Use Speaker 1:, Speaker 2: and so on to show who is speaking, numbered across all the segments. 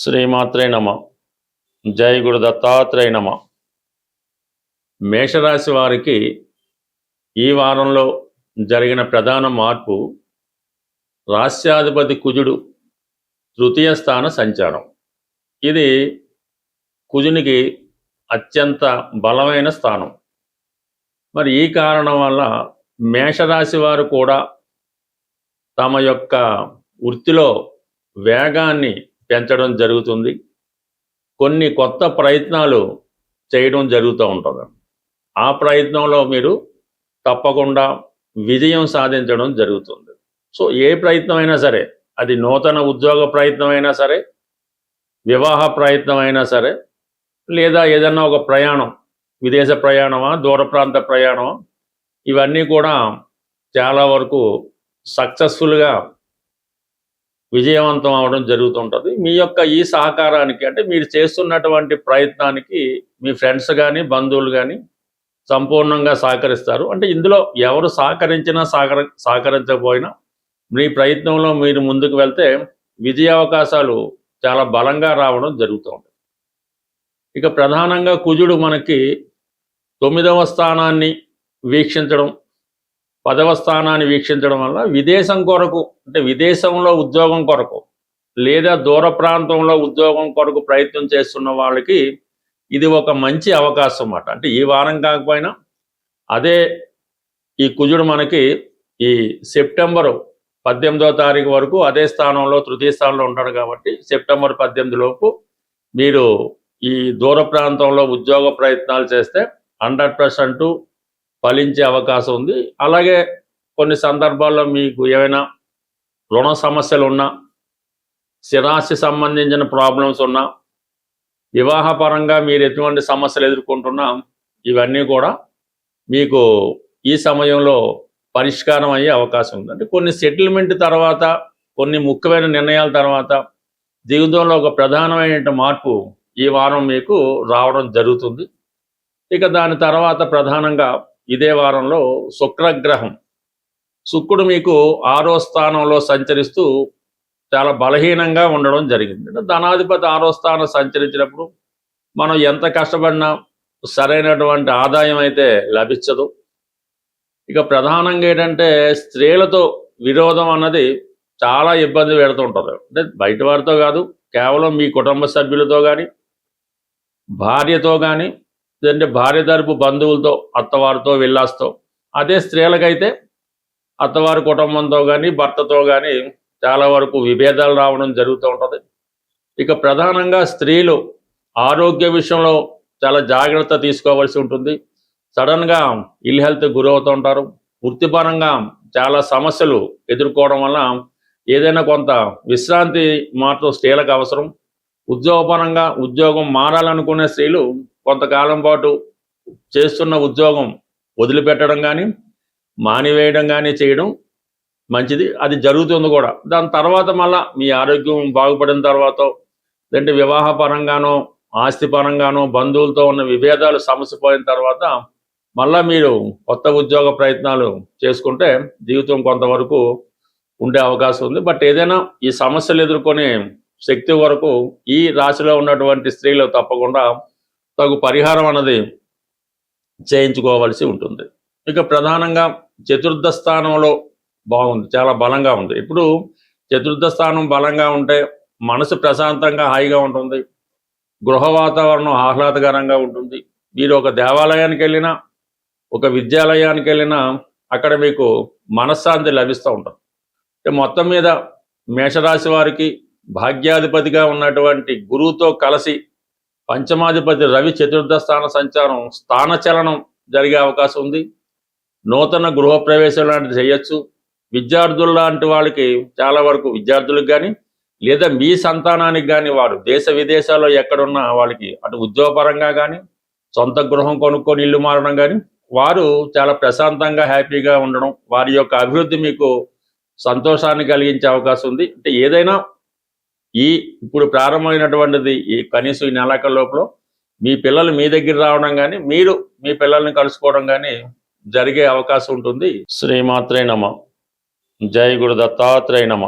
Speaker 1: శ్రీమాత్రే నమ. జై గురు దత్తాత్రేయ నమ. మేషరాశి వారికి ఈ వారంలో జరిగిన ప్రధాన మార్పు రాస్యాధిపతి కుజుడు తృతీయ స్థాన సంచారం. ఇది కుజునికి అత్యంత బలమైన స్థానం. మరి ఈ కారణం వల్ల మేషరాశి వారు కూడా తమ యొక్క వృత్తిలో వేగాన్ని పెంచడం జరుగుతుంది. కొన్ని కొత్త ప్రయత్నాలు చేయడం జరుగుతూ ఉంటుంది. ఆ ప్రయత్నంలో మీరు తప్పకుండా విజయం సాధించడం జరుగుతుంది. సో ఏ ప్రయత్నం అయినా సరే, అది నూతన ఉద్యోగ ప్రయత్నం అయినా సరే, వివాహ ప్రయత్నం అయినా సరే, లేదా ఏదన్నా ఒక ప్రయాణం, విదేశ ప్రయాణమా, దూర ప్రాంత ప్రయాణమా, ఇవన్నీ కూడా చాలా వరకు సక్సెస్ఫుల్గా విజయవంతం అవడం జరుగుతుంటుంది. మీ యొక్క ఈ సహకారానికి, అంటే మీరు చేస్తున్నటువంటి ప్రయత్నానికి మీ ఫ్రెండ్స్ కానీ బంధువులు కానీ సంపూర్ణంగా సహకరిస్తారు. అంటే ఇందులో ఎవరు సహకరించినా సహకరించకపోయినా మీ ప్రయత్నంలో మీరు ముందుకు వెళ్తే విజయ అవకాశాలు చాలా బలంగా రావడం జరుగుతూ ఉంటుంది. ఇక ప్రధానంగా కుజుడు మనకి 9వ స్థానాన్ని వీక్షించడం, 10వ స్థానాన్ని వీక్షించడం వల్ల విదేశం కొరకు, అంటే విదేశంలో ఉద్యోగం కొరకు లేదా దూర ప్రాంతంలో ఉద్యోగం కొరకు ప్రయత్నం చేస్తున్న వాళ్ళకి ఇది ఒక మంచి అవకాశం అన్నమాట. అంటే ఈ వారం కాకపోయినా అదే ఈ కుజుడు మనకి ఈ సెప్టెంబర్ 18వ తారీఖు వరకు అదే స్థానంలో, తృతీయ స్థానంలో ఉంటాడు. కాబట్టి సెప్టెంబర్ 18 లోపు మీరు ఈ దూర ప్రాంతంలో ఉద్యోగ ప్రయత్నాలు చేస్తే 100% ఫలించే అవకాశం ఉంది. అలాగే కొన్ని సందర్భాల్లో మీకు ఏమైనా రుణ సమస్యలు ఉన్నా, స్థిరాస్తి సంబంధించిన ప్రాబ్లమ్స్ ఉన్నా, వివాహపరంగా మీరు ఎటువంటి సమస్యలు ఎదుర్కొంటున్నా, ఇవన్నీ కూడా మీకు ఈ సమయంలో పరిష్కారం అయ్యే అవకాశం ఉంది. అంటే కొన్ని సెటిల్మెంట్ తర్వాత, కొన్ని ముఖ్యమైన నిర్ణయాల తర్వాత జీవితంలో ఒక ప్రధానమైన మార్పు ఈ వారం మీకు రావడం జరుగుతుంది. ఇక దాని తర్వాత ప్రధానంగా ఇదే వారంలో శుక్రగ్రహం, శుక్రుడు మీకు 6వ స్థానంలో సంచరిస్తూ చాలా బలహీనంగా ఉండడం జరిగింది. ధనాధిపతి 6వ స్థానం సంచరించినప్పుడు మనం ఎంత కష్టపడినా సరైనటువంటి ఆదాయం అయితే లభించదు. ఇక ప్రధానంగా ఏంటంటే స్త్రీలతో విరోధం అన్నది చాలా ఇబ్బంది పెడుతుంటుంది. అంటే బయట వారితో కాదు, కేవలం మీ కుటుంబ సభ్యులతో కానీ, భార్యతో కానీ, లేదంటే భార్య తరపు బంధువులతో, అత్తవారితో, విల్లాస్తో. అదే స్త్రీలకైతే అత్తవారి కుటుంబంతో కానీ, భర్తతో కానీ చాలా వరకు విభేదాలు రావడం జరుగుతూ ఉంటుంది. ఇక ప్రధానంగా స్త్రీలు ఆరోగ్య విషయంలో చాలా జాగ్రత్త తీసుకోవాల్సి ఉంటుంది. సడన్గా ఇల్ హెల్త్ గురవుతూ ఉంటారు. వృత్తిపరంగా చాలా సమస్యలు ఎదుర్కోవడం వల్ల ఏదైనా కొంత విశ్రాంతి మాత్రం స్త్రీలకు అవసరం. ఉద్యోగపరంగా ఉద్యోగం మారాలనుకునే స్త్రీలు కొంతకాలం పాటు చేస్తున్న ఉద్యోగం వదిలిపెట్టడం కానీ, మానివేయడం కానీ చేయడం మంచిది. అది జరుగుతుంది కూడా. దాని తర్వాత మళ్ళీ మీ ఆరోగ్యం బాగుపడిన తర్వాత, లేదంటే వివాహపరంగానో, ఆస్తిపరంగానో, బంధువులతో ఉన్న విభేదాలు సమసిపోయిన తర్వాత మళ్ళీ మీరు కొత్త ఉద్యోగ ప్రయత్నాలు చేసుకుంటే జీవితం కొంతవరకు ఉండే అవకాశం ఉంది. బట్ ఏదైనా ఈ సమస్యలు ఎదుర్కొనే శక్తి వరకు ఈ రాశిలో ఉన్నటువంటి స్త్రీలు తప్పకుండా తగు పరిహారం అన్నది చేయించుకోవాల్సి ఉంటుంది. ఇక ప్రధానంగా చతుర్థ స్థానంలో బాగుంది, చాలా బలంగా ఉంది. ఇప్పుడు చతుర్థ స్థానం బలంగా ఉంటే మనసు ప్రశాంతంగా హాయిగా ఉంటుంది, గృహ వాతావరణం ఆహ్లాదకరంగా ఉంటుంది. మీరు ఒక దేవాలయానికి వెళ్ళినా, ఒక విద్యాలయానికి వెళ్ళినా అక్కడ మీకు మనశ్శాంతి లభిస్తూ ఉంటుంది. అంటే మొత్తం మీద మేషరాశి వారికి భాగ్యాధిపతిగా ఉన్నటువంటి గురువుతో కలిసి పంచమాధిపతి రవి చతుర్థ స్థాన సంచారం, స్థానచలనం జరిగే అవకాశం ఉంది. నూతన గృహప్రవేశం లాంటిది చేయొచ్చు. విద్యార్థులు లాంటి వాళ్ళకి చాలా వరకు, విద్యార్థులకు కానీ లేదా మీ సంతానానికి కానీ, వారు దేశ విదేశాల్లో ఎక్కడున్నా వాళ్ళకి అటు ఉద్యోగపరంగా కానీ, సొంత గృహం కొనుక్కొని ఇల్లు మారడం కానీ, వారు చాలా ప్రశాంతంగా హ్యాపీగా ఉండడం, వారి యొక్క అభివృద్ధి మీకు సంతోషాన్ని కలిగించే అవకాశం ఉంది. అంటే ఏదైనా ఇప్పుడు ప్రారంభమైనటువంటిది ఈ కనీసం ఈ నెలాఖరు లోపల మీ పిల్లలు మీ దగ్గర రావడం కానీ, మీరు మీ పిల్లల్ని కలుసుకోవడం కానీ జరిగే అవకాశం ఉంటుంది. శ్రీమాత్రే నమ. జై గురు దత్తాత్రేయ నమ.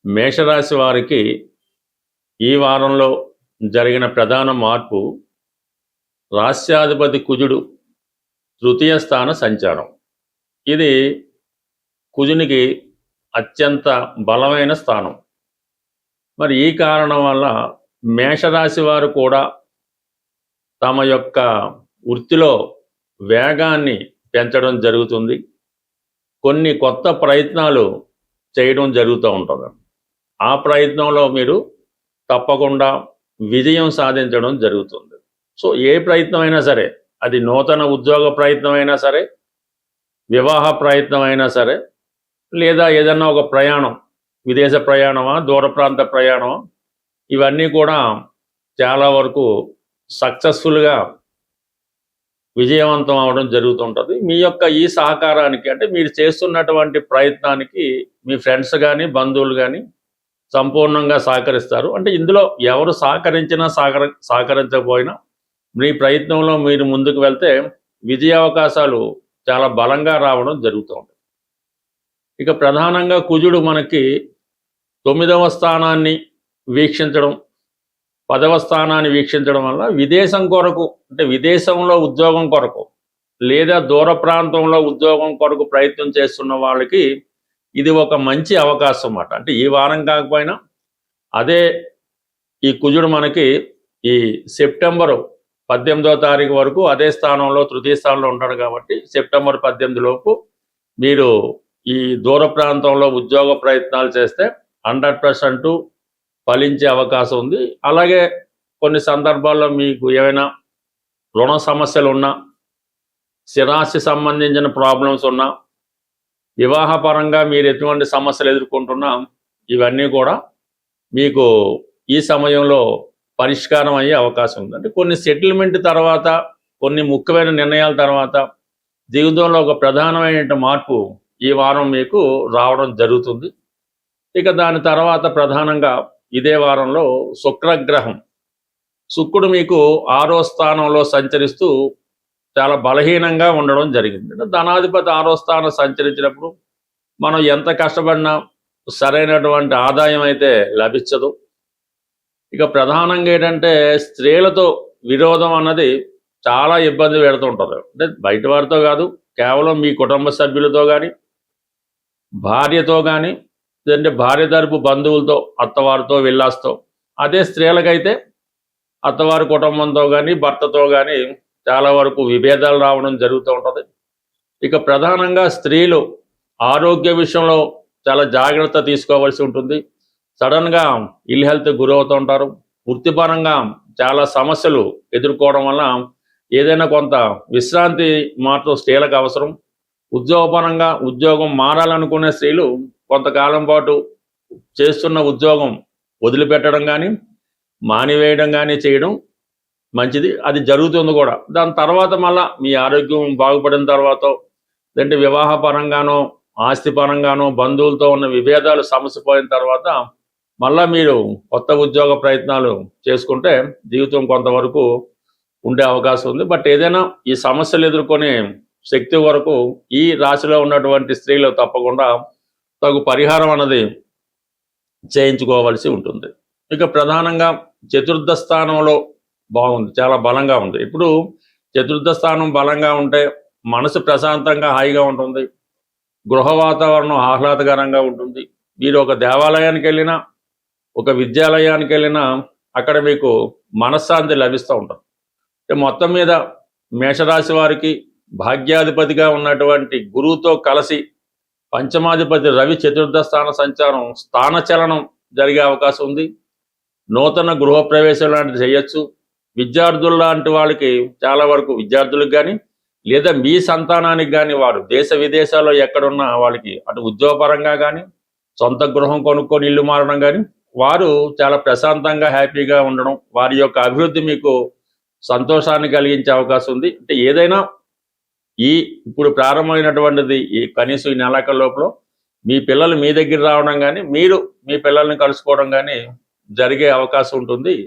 Speaker 1: మేషరాశి వారికి ఈ వారంలో జరిగిన ప్రధాన మార్పు రాష్ట్రాధిపతి కుజుడు తృతీయ స్థాన సంచారం. ఇది కుజునికి అత్యంత బలమైన స్థానం. మరి ఈ కారణం వల్ల మేషరాశి వారు కూడా తమ యొక్క వృత్తిలో వేగాన్ని పెంచడం జరుగుతుంది. కొన్ని కొత్త ప్రయత్నాలు చేయడం జరుగుతూ ఉంటుంది. ఆ ప్రయత్నంలో మీరు తప్పకుండా విజయం సాధించడం జరుగుతుంది. సో ఏ ప్రయత్నమైనా సరే, అది నూతన ఉద్యోగ ప్రయత్నమైనా సరే, వివాహ ప్రయత్నమైనా సరే, లేదా ఏదన్నా ఒక ప్రయాణం, విదేశ ప్రయాణమా, దూర ప్రాంత ప్రయాణమా, ఇవన్నీ కూడా చాలా వరకు సక్సెస్ఫుల్గా విజయవంతం అవడం జరుగుతుంటుంది. మీ యొక్క ఈ సహకారానికి, అంటే మీరు చేస్తున్నటువంటి ప్రయత్నానికి మీ ఫ్రెండ్స్ కానీ బంధువులు కానీ సంపూర్ణంగా సహకరిస్తారు. అంటే ఇందులో ఎవరు సహకరించినా సహకరించకపోయినా మీ ప్రయత్నంలో మీరు ముందుకు వెళ్తే విజయావకాశాలు చాలా బలంగా రావడం జరుగుతూ ఉంటుంది. ఇక ప్రధానంగా కుజుడు మనకి 9వ స్థానాన్ని వీక్షించడం, 10వ స్థానాన్ని వీక్షించడం వల్ల విదేశం కొరకు, అంటే విదేశంలో ఉద్యోగం కొరకు లేదా దూర ప్రాంతంలో ఉద్యోగం కొరకు ప్రయత్నం చేస్తున్న వాళ్ళకి ఇది ఒక మంచి అవకాశం అన్నమాట. అంటే ఈ వారం కాకపోయినా అదే ఈ కుజుడు మనకి ఈ సెప్టెంబర్ 18వ తారీఖు వరకు అదే స్థానంలో, తృతీయ స్థానంలో ఉంటాడు. కాబట్టి సెప్టెంబర్ 18 లోపు మీరు ఈ దూర ప్రాంతంలో ఉద్యోగ ప్రయత్నాలు చేస్తే 100% ఫలించే అవకాశం ఉంది. అలాగే కొన్ని సందర్భాల్లో మీకు ఏమైనా రుణ సమస్యలు ఉన్నా, స్థిరాస్తి సంబంధించిన ప్రాబ్లమ్స్ ఉన్నా, వివాహపరంగా మీరు ఎటువంటి సమస్యలు ఎదుర్కొంటున్నా, ఇవన్నీ కూడా మీకు ఈ సమయంలో పరిష్కారం అయ్యే అవకాశం ఉంది. అంటే కొన్ని సెటిల్మెంట్ తర్వాత, కొన్ని ముఖ్యమైన నిర్ణయాల తర్వాత జీవితంలో ఒక ప్రధానమైన మార్పు ఈ వారం మీకు రావడం జరుగుతుంది. ఇక దాని తర్వాత ప్రధానంగా ఇదే వారంలో శుక్రుడు మీకు 6వ స్థానంలో సంచరిస్తూ చాలా బలహీనంగా ఉండడం జరిగింది. ధనాధిపతి 6వ స్థానం సంచరించినప్పుడు మనం ఎంత కష్టపడినా సరైనటువంటి ఆదాయం అయితే లభించదు. ఇక ప్రధానంగా ఏంటంటే స్త్రీలతో విరోధం అన్నది చాలా ఇబ్బంది పెడుతుంటుంది. అంటే బయట వారితో కాదు, కేవలం మీ కుటుంబ సభ్యులతో కానీ, భార్యతో కానీ, లేదంటే భార్య తరపు బంధువులతో, అత్తవారితో, విల్లాస్తో. అదే స్త్రీలకైతే అత్తవారి కుటుంబంతో కానీ, భర్తతో కానీ చాలా వరకు విభేదాలు రావడం జరుగుతూ ఉంటుంది. ఇక ప్రధానంగా స్త్రీలు ఆరోగ్య విషయంలో చాలా జాగ్రత్త తీసుకోవాల్సి ఉంటుంది. సడన్గా ఇల్ హెల్త్ గురవుతూ ఉంటారు. వృత్తిపరంగా చాలా సమస్యలు ఎదుర్కోవడం వల్ల ఏదైనా కొంత విశ్రాంతి మాత్రం స్త్రీలకు అవసరం. ఉద్యోగపరంగా ఉద్యోగం మారాలనుకునే స్త్రీలు కొంతకాలం పాటు చేస్తున్న ఉద్యోగం వదిలిపెట్టడం కానీ, మానివేయడం కానీ చేయడం మంచిది. అది జరుగుతుంది కూడా. దాని తర్వాత మళ్ళీ మీ ఆరోగ్యం బాగుపడిన తర్వాత, లేదంటే వివాహపరంగానో, ఆస్తిపరంగానో, బంధువులతో ఉన్న విభేదాలు సమసిపోయిన తర్వాత మళ్ళీ మీరు కొత్త ఉద్యోగ ప్రయత్నాలు చేసుకుంటే జీవితం కొంతవరకు ఉండే అవకాశం ఉంది. బట్ ఏదైనా ఈ సమస్యలు ఎదుర్కొనే శక్తి వరకు ఈ రాశిలో ఉన్నటువంటి స్త్రీలు తప్పకుండా తగు పరిహారం అన్నది చేయించుకోవాల్సి ఉంటుంది. ఇక ప్రధానంగా చతుర్థ స్థానంలో బాగుంది, చాలా బలంగా ఉంది. ఇప్పుడు చతుర్థ స్థానం బలంగా ఉంటే మనసు ప్రశాంతంగా హాయిగా ఉంటుంది, గృహ వాతావరణం ఆహ్లాదకరంగా ఉంటుంది. మీరు ఒక దేవాలయానికి వెళ్ళినా, ఒక విద్యాలయానికి వెళ్ళినా అక్కడ మీకు మనశ్శాంతి లభిస్తూ ఉంటుంది. మొత్తం మీద మేషరాశి వారికి భాగ్యాధిపతిగా ఉన్నటువంటి గురువుతో కలిసి పంచమాధిపతి రవి చతుర్థ స్థాన సంచారం, స్థానచలనం జరిగే అవకాశం ఉంది. నూతన గృహప్రవేశం లాంటిది చేయొచ్చు. విద్యార్థులు లాంటి వాళ్ళకి చాలా వరకు, విద్యార్థులకు కానీ లేదా మీ సంతానానికి కానీ, వారు దేశ విదేశాల్లో ఎక్కడున్నా వాళ్ళకి అటు ఉద్యోగపరంగా కానీ, సొంత గృహం కొనుక్కొని ఇల్లు మారడం కానీ, వారు చాలా ప్రశాంతంగా హ్యాపీగా ఉండడం, వారి యొక్క అభివృద్ధి మీకు సంతోషాన్ని కలిగించే అవకాశం ఉంది. అంటే ఏదైనా ఇప్పుడు ప్రారంభమైనటువంటిది ఈ కనీసం ఈ నెలాఖరు లోపల మీ పిల్లలు మీ దగ్గర రావడం కానీ, మీరు మీ పిల్లల్ని కలుసుకోవడం కానీ జరిగే అవకాశం ఉంటుంది.